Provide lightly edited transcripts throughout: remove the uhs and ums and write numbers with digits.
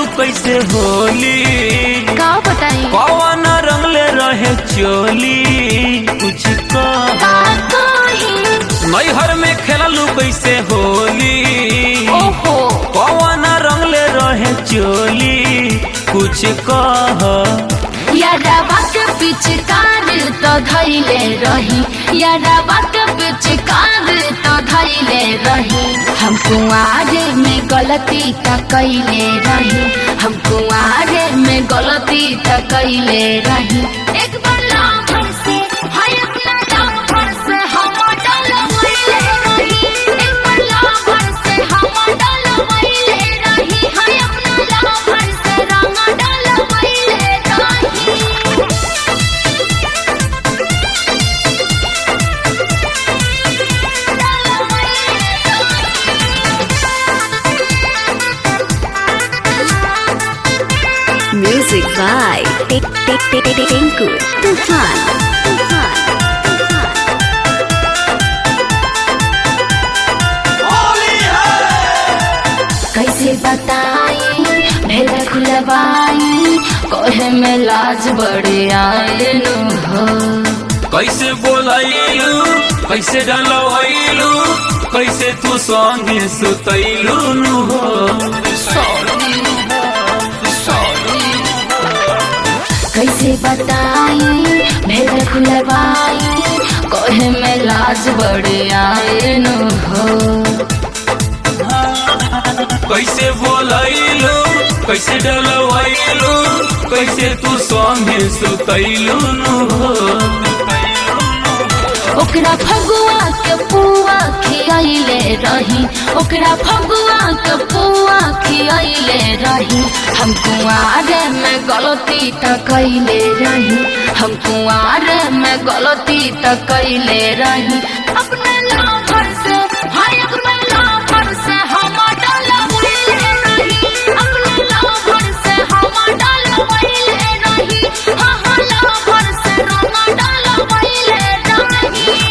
खेललू कैसे होली का बताई कौन रंग ले रहे चोली कुछ नैहर में खेललू कैसे होली ओहो कौन रंग ले रहे चोली कुछ कह यारा बात पिचकार तो धैले रही यारा बात पिचकार तो धैले रही हम कुआरे में गलती त कैले रही हम कुआरे में गलती त कैले रही एक बार लाभर से हाय अपना लाभर से हम डलवैले रही एक बार लाभर से हम डलवैले रही हाय अपना लाभर से रंग डलवैले रही Music by Tinku Tufan. कैसे बताई भेद खुलवाई कोहे में लाज बड़े आए नु हो कैसे बोलैलू कैसे डलवैलू कैसे तू संगे सुतैलू नु हो कैसे बताई भेद खुलवाई कोहे में लाज बड़े आए नु हो कैसे बोलैलू कैसे डलवैलू कैसे तू संगे सुतैलू नु हो ओकरा फगुआ के पुआ खियाइले रही ओकरा फगुआ के पुआ खियाइले रही हम कुआरे में गलती त कैले रही हम कुआरे में गलती त कैले रही अपने लाभर से हाय अपने लाभर से हम डलवैले रही अपने लाभर से हम डलवैले रही हाँ हाँ लाभर से रंग डलवैले रही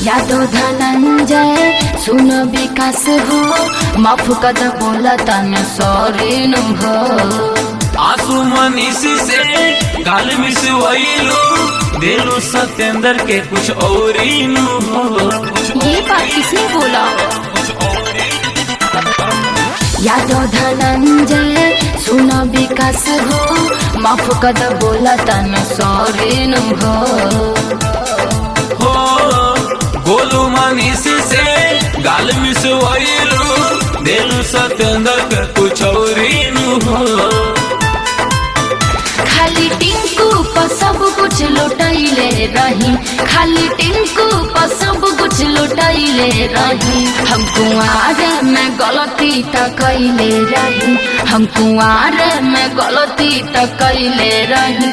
यादव धनंजय सुन विकास हो माफ कद बोला तन सॉरी नु हो आंसू मनीषी से गाल मिसवैलू दिलू सत्येंद्र के कुछ और ही नु हो ये बात किसने बोला यादव धनंजय सुन विकास हो माफ कद बोला तन सॉरी नु हो गोलू मनीषी से गाल मिसवैलू दिलू सत्येंद्र के कुछ और ही नु हो खाली टिंकू पर सब कुछ लुटाइले रही खाली टिंकू पर सब कुछ लुटाइले रही हम कुआरे में गलती त कैले रही हम कुआरे में गलती त कैले रही